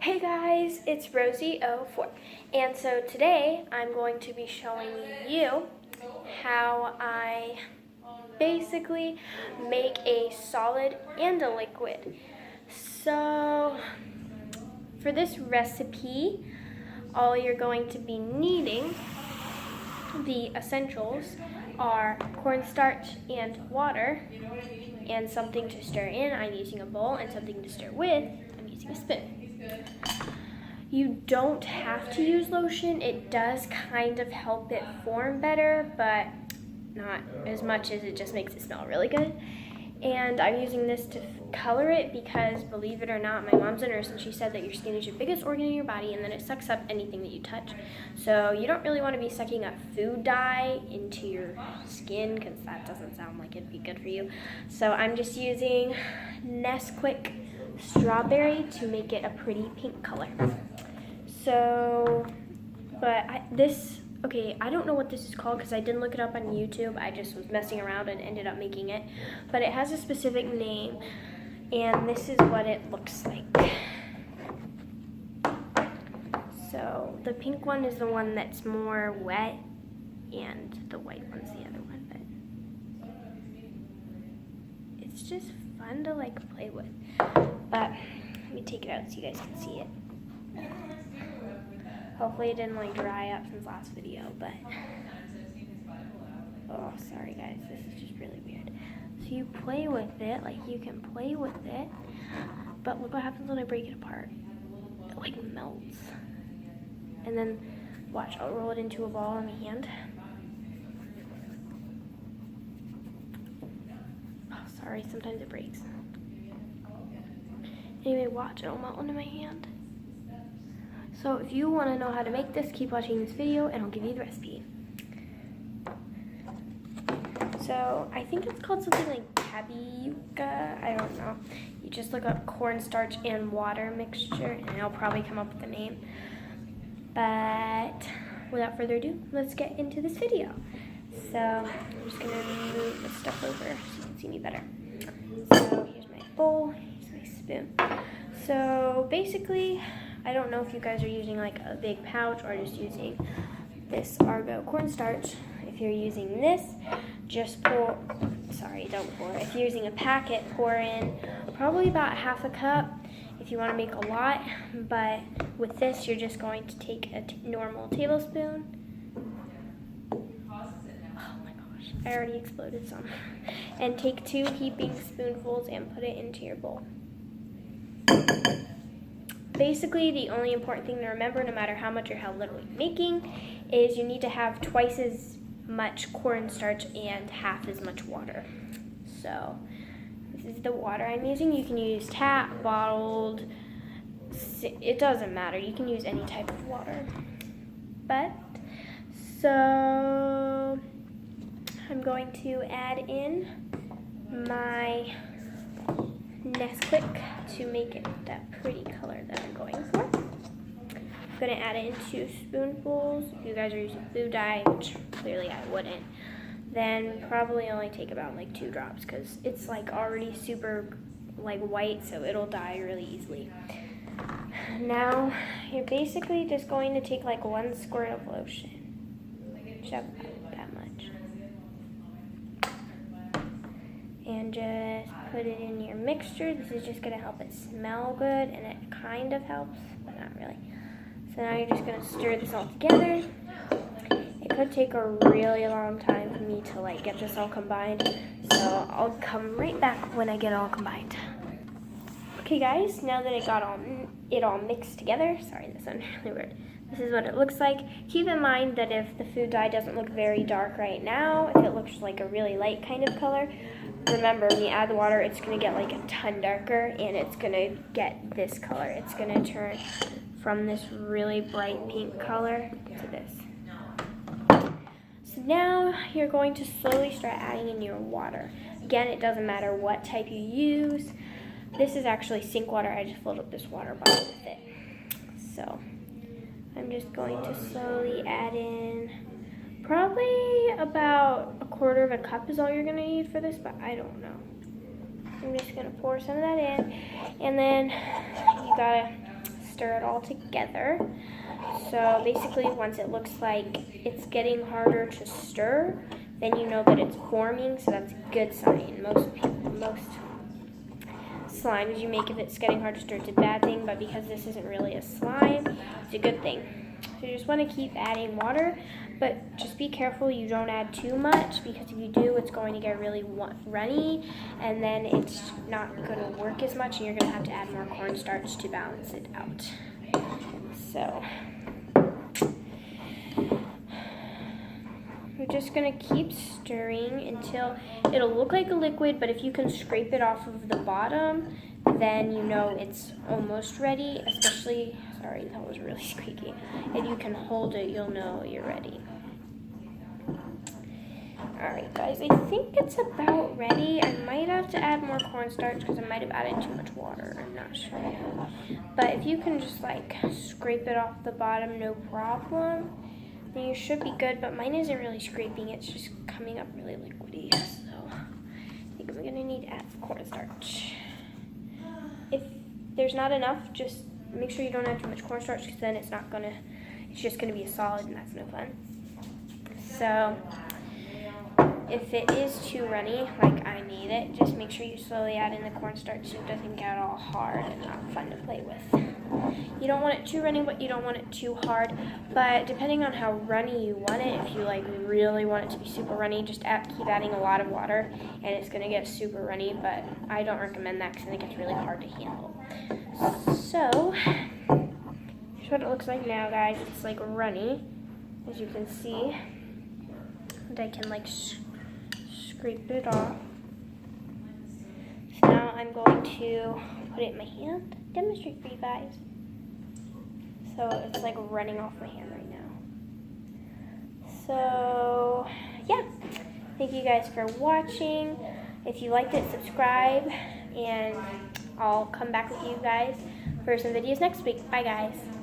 Hey guys, it's Rosie04, and so today I'm going to be showing you how I basically make a solid and a liquid. So for this recipe, all you're going to be needing, the essentials, are cornstarch and water and something to stir in. I'm using a bowl, and something to stir with. I'm using a spoon. You don't have to use lotion. It does kind of help it form better, but not as much as it just makes it smell really good. And I'm using this to color it because, believe it or not, my mom's a nurse and she said that your skin is your biggest organ in your body and then it sucks up anything that you touch. So you don't really want to be sucking up food dye into your skin because that doesn't sound like it'd be good for you. So I'm just using Nesquik strawberry to make it a pretty pink color. So, I don't know what this is called because I didn't look it up on YouTube. I just was messing around and ended up making it. But it has a specific name, and this is what it looks like. So, the pink one is the one that's more wet, and the white one's the other one. But it's just fun to play with. But let me take it out so you guys can see it. Hopefully it didn't dry up since last video, but oh, sorry guys, this is just really weird. So you play with it, you can play with it, but look what happens when I break it apart. It melts. And then watch, I'll roll it into a ball in my hand. Oh, sorry, sometimes it breaks. Anyway, watch, it'll melt into my hand. So if you want to know how to make this, keep watching this video and I'll give you the recipe. So I think it's called something like tapioca, I don't know. You just look up cornstarch and water mixture and it'll probably come up with the name. But without further ado, let's get into this video. So I'm just going to move this stuff over so you can see me better. So here's my bowl, here's my spoon. So basically, I don't know if you guys are using a big pouch or just using this Argo cornstarch. If you're using this, just pour, don't pour. If you're using a packet, pour in probably about half a cup if you want to make a lot. But with this, you're just going to take a normal tablespoon. Oh my gosh, I already exploded some. And take 2 heaping spoonfuls and put it into your bowl. Basically, the only important thing to remember, no matter how much or how little you're making, is you need to have twice as much cornstarch and half as much water. So, this is the water I'm using. You can use tap, bottled, it doesn't matter. You can use any type of water. So, I'm going to add in my Nesquik to make it that pretty color that I'm going for. I'm going to add it in 2 spoonfuls. If you guys are using food dye, which clearly I wouldn't, then probably only take about 2 drops because it's already super white, so it'll dye really easily. Now you're basically just going to take 1 squirt of lotion. Just that much. And just put it in your mixture. This is just going to help it smell good, and it kind of helps, but not really. So now you're just going to stir this all together. It could take a really long time for me to get this all combined, so I'll come right back when I get it all combined. Okay guys, now that it got all mixed together, sorry this sounded really weird. This is what it looks like. Keep in mind that if the food dye doesn't look very dark right now, if it looks like a really light kind of color, remember, when you add the water, it's going to get a ton darker, and it's going to get this color. It's going to turn from this really bright pink color to this. So now you're going to slowly start adding in your water. Again, it doesn't matter what type you use. This is actually sink water. I just filled up this water bottle with it. So I'm just going to slowly add in probably about 1/4 cup is all you're going to need for this, but I don't know. I'm just going to pour some of that in, and then you got to stir it all together. So basically, once it looks like it's getting harder to stir, then you know that it's forming, so that's a good sign. Most slimes you make, if it's getting hard to stir, it's a bad thing, but because this isn't really a slime, it's a good thing. So you just want to keep adding water, but just be careful you don't add too much, because if you do, it's going to get really runny, and then it's not going to work as much, and you're going to have to add more cornstarch to balance it out. So we're just going to keep stirring until it'll look like a liquid, but if you can scrape it off of the bottom, then you know it's almost ready, especially, sorry, that was really squeaky. If you can hold it, you'll know you're ready. Alright guys, I think it's about ready. I might have to add more cornstarch because I might have added too much water. I'm not sure. But if you can just like scrape it off the bottom, no problem, then you should be good. But mine isn't really scraping, it's just coming up really liquidy. So I think I'm going to need to add cornstarch. If there's not enough, just make sure you don't add too much cornstarch, because then it's just going to be a solid, and that's no fun. So if it is too runny, like I made it, just make sure you slowly add in the cornstarch so it doesn't get all hard and not fun to play with. You don't want it too runny, but you don't want it too hard. But depending on how runny you want it, if you like really want it to be super runny, just keep adding a lot of water, and it's going to get super runny. But I don't recommend that because then it gets really hard to handle. So here's what it looks like now, guys. It's like runny, as you can see. And I can like scrape it off. So now I'm going to put it in my hand, demonstrate for you guys. So it's like running off my hand right now. So yeah, thank you guys for watching. If you liked it, subscribe, and I'll come back with you guys for some videos next week. Bye guys.